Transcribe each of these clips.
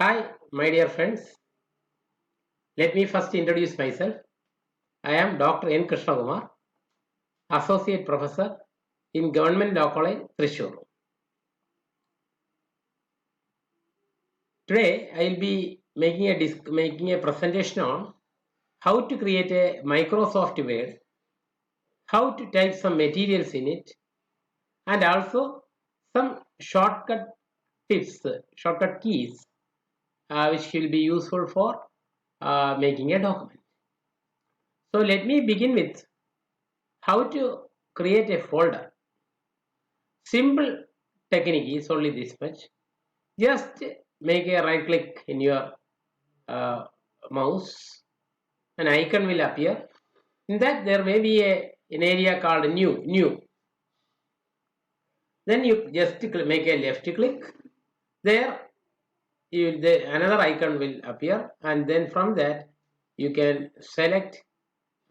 Hi, my dear friends. Let me first introduce myself. I am Dr. N. Krishnakumar, Associate Professor in Government Law College, Thrissur. Today, I will be making a presentation on how to create a Microsoft Word, how to type some materials in it, and also some shortcut tips, shortcut keys, which will be useful for making a document. So let me begin with how to create a folder. Simple technique is only this much. Just make a right click in your uh, mouse. An icon will appear. In that there may be an area called new. Then you just make a left click. There another icon will appear, and then from that you can select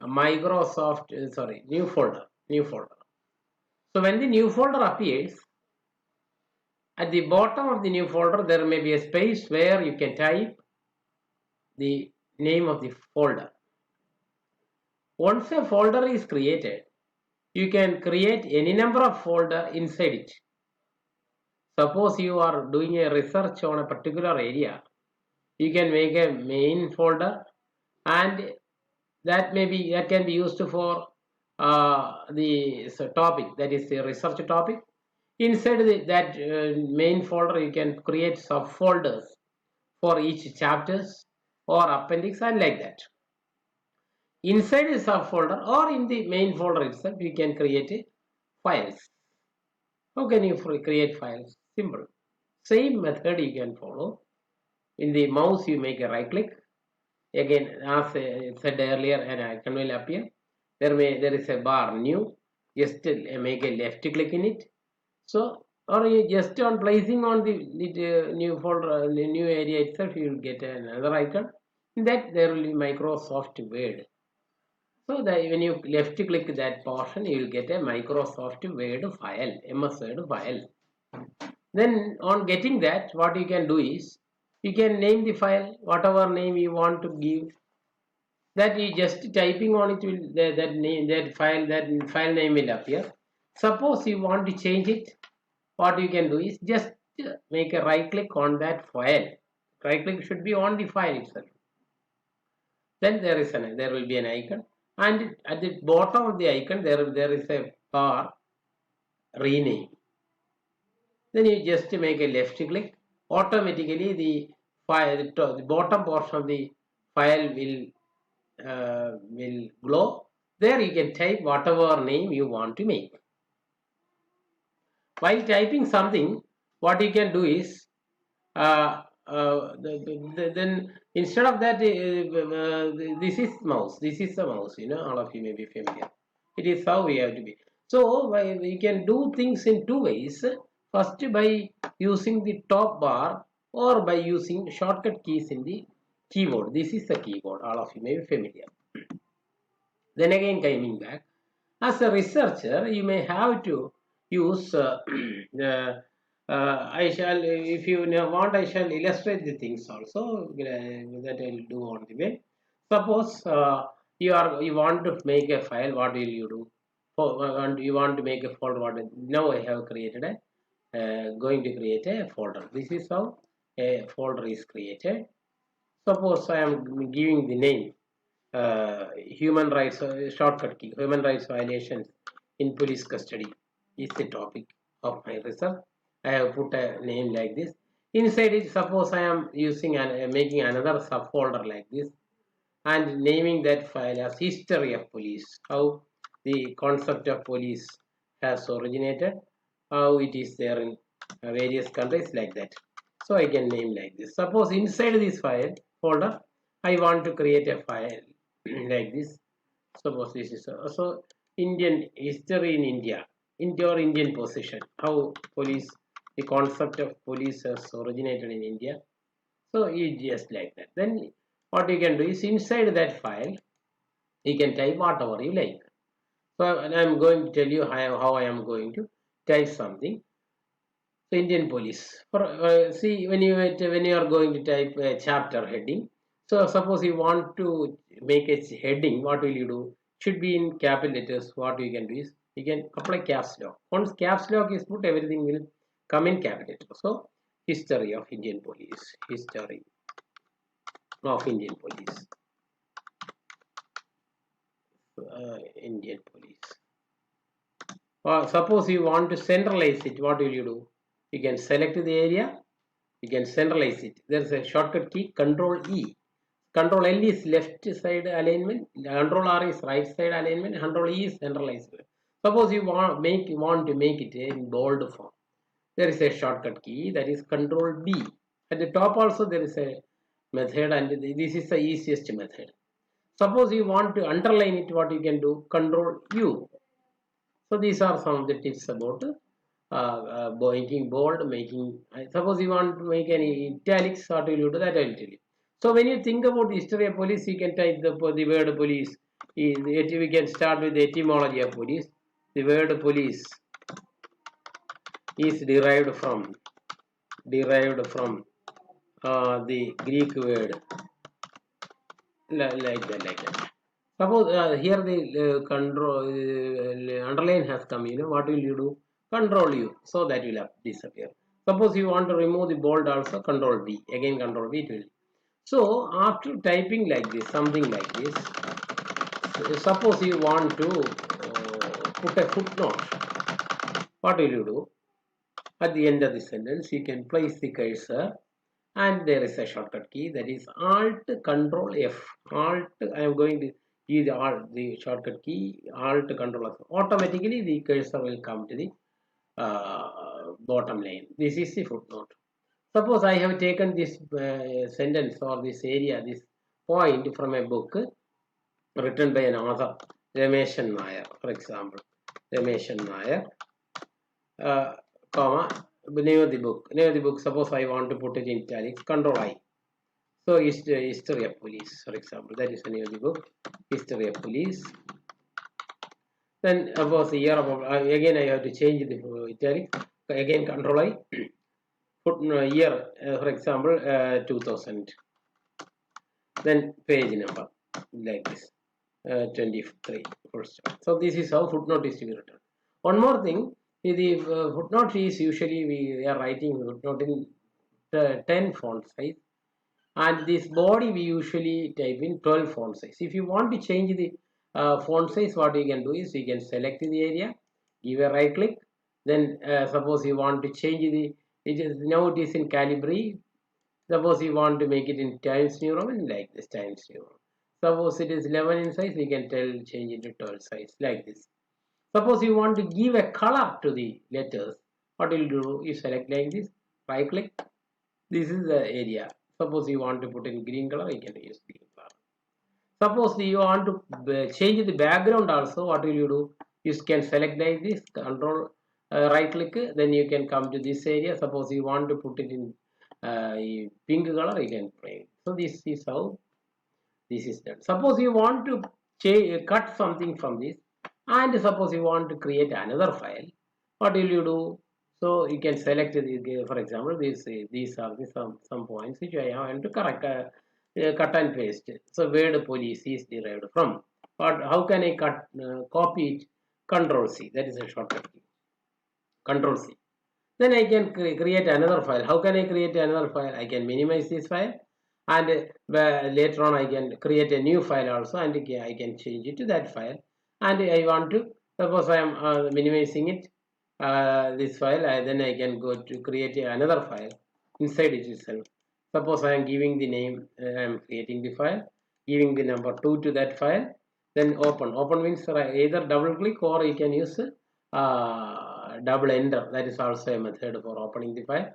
Microsoft new folder. So when the new folder appears, at the bottom of the new folder, there may be a space where you can type the name of the folder. Once a folder is created, you can create any number of folder inside it. Suppose you are doing a research on a particular area, you can make a main folder, and that can be used for the topic, that is the research topic. Inside that main folder, you can create subfolders for each chapters or appendix and like that. Inside a subfolder or in the main folder itself, you can create files. How can you create files? Simple. Same method you can follow. In the mouse, you make a right click. Again, as I said earlier, an icon will appear. There is a bar new. Just make a left click in it. So, or you just on placing on the new folder, the new area itself, you will get another icon. In that there will be Microsoft Word. So that when you left click that portion, you will get a Microsoft Word file, MS Word file. Then on getting that, what you can do is you can name the file whatever name you want to give. That you just typing on it will that file name will appear. Suppose you want to change it, what you can do is just make a right click on that file. Right click should be on the file itself. Then there will be an icon, and at the bottom of the icon there is a bar rename. Then you just make a left click. Automatically the file, the bottom portion of the file will glow. There you can type whatever name you want to make. While typing something, what you can do is then instead of that, this is mouse. This is the mouse. All of you may be familiar. It is how we have to be. So we can do things in two ways. First, by using the top bar or by using shortcut keys in the keyboard. This is the keyboard. All of you may be familiar. Then again, coming back, as a researcher, you may have to use the I shall, if you want, I shall illustrate the things also that I'll do on the way. Suppose you want to make a file. What will you do? And you want to make a folder. Now I have created going to create a folder. This is how a folder is created. Suppose I am giving the name human rights shortcut key, human rights violations in police custody is the topic of my research. I have put a name like this. Inside it, suppose I am using and making another subfolder like this and naming that file as history of police, how the concept of police has originated, how it is there in various countries, like that. So I can name like this. Suppose inside this file folder, I want to create a file like this. Suppose this is so Indian history in India, in your Indian position, how police, the concept of police has originated in India. So you just like that. Then what you can do is inside that file, you can type whatever you like. So I am going to tell you how I am going to type something. So Indian police. For see when you are going to type a chapter heading. So suppose you want to make a heading, what will you do? Should be in capital letters. What you can do is you can apply caps lock. Once caps lock is put, everything will come in capital letter. So history of Indian police. History of Indian police. Indian police. Suppose you want to centralize it, what will you do? You can select the area, you can centralize it. There's a shortcut key, Control E. Control L is left side alignment, Control R is right side alignment, Control E is centralized. Suppose you want to make it in bold form. There is a shortcut key, that is Control B. At the top also there is a method, and this is the easiest method. Suppose you want to underline it, what you can do? Control U. So these are some of the tips about making bold, making. Suppose you want to make any italics, what will you do? That I will tell you. So when you think about history of police, you can type the word police. We can start with the etymology of police. The word police is derived from the Greek word like that. Suppose here the control underline has come. What will you do? Control U, so that will disappear. Suppose you want to remove the bold also, Control B. Again Control B, it will. So after typing like this, something like this, suppose you want to put a footnote. What will you do? At the end of the sentence, you can place the cursor, and there is a shortcut key, that is Alt Control F. Alt, I am going to use the shortcut key Alt Control F. Automatically the cursor will come to the bottom line. This is the footnote. Suppose I have taken this sentence or this area, this point from a book written by an author, Rameshan Nair, for example. Rameshan Nair, comma, name of the book. Suppose I want to put it in italics, Control I. So history of police, for example, that is the name of the book, history of police. Then suppose the year of again I have to change the italics. Again Control I. Put year, for example, 2000. Then page number like this, 23. So this is how footnote is to be written. One more thing. The footnote is usually we are writing footnote in 10 font size, and this body we usually type in 12 font size. If you want to change the font size, what you can do is you can select the area, give a right click, then suppose you want to change now it is in Calibri. Suppose you want to make it in Times New Roman, like this, Times New Roman. Suppose it is 11 in size, we can change it to 12 size, like this. Suppose you want to give a color to the letters, what will you do? You select like this, right click. This is the area. Suppose you want to put in green color, you can use green color. Suppose you want to change the background also, what will you do? You can select like this, Control right click, then you can come to this area. Suppose you want to put it in pink color, you can play. So this is how this is done. Suppose you want to cut something from this, and suppose you want to create another file, what will you do? So you can select for example, these are some points which I have to correct, cut and paste. So word police is derived from. But how can I copy it? Control C. That is a shortcut key. Control C. Then I can create another file. How can I create another file? I can minimize this file, and later on I can create a new file also, and I can change it to that file. And I want to, suppose I am minimizing it, this file, then I can go to create another file inside it itself. Suppose I am giving the name, I am creating the file, giving the number 2 to that file, then open. Open means either double click, or you can use double enter. That is also a method for opening the file.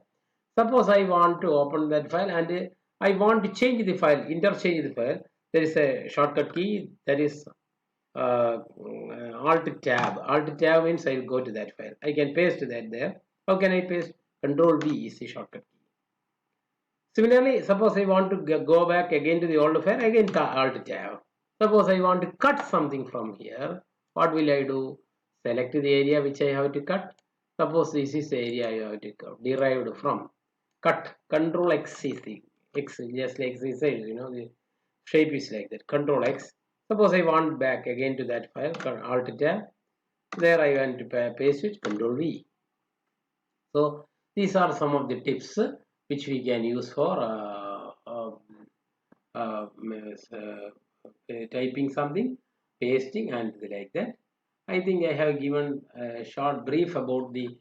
Suppose I want to open that file, and I want to change the file, interchange the file. There is a shortcut key, that is Alt tab. Alt tab means I will go to that file. I can paste that there. How can I paste? Control V is the shortcut key. Similarly, suppose I want to go back again to the old file, again Alt tab. Suppose I want to cut something from here, what will I do? Select the area which I have to cut, Suppose this is the area you have to derived from. Cut. Control X is the X, just like this says, the shape is like that. Control X. Suppose I want back again to that file. Alt tab. There I want to paste it. Control V. So these are some of the tips which we can use for typing something, pasting, and like that. I think I have given a short brief about the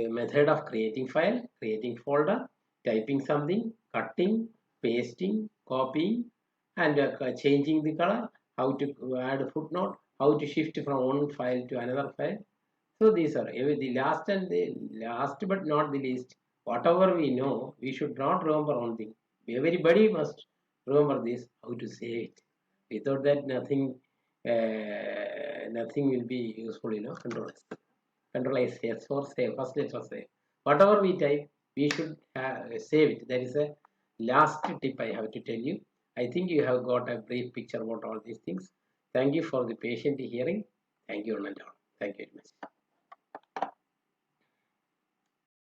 method of creating file, creating folder, typing something, cutting, pasting, copying, and changing the color, how to add a footnote, how to shift from one file to another file. So these are the last but not the least. Whatever we know, we should not remember one thing. Everybody must remember this, how to save it. Without that, nothing will be useful. Control S. Control S. Yes, for save. First letter save. Whatever we type, we should save it. That is a last tip I have to tell you. I think you have got a brief picture about all these things. Thank you for the patient hearing. Thank you, Anand. Thank you very much.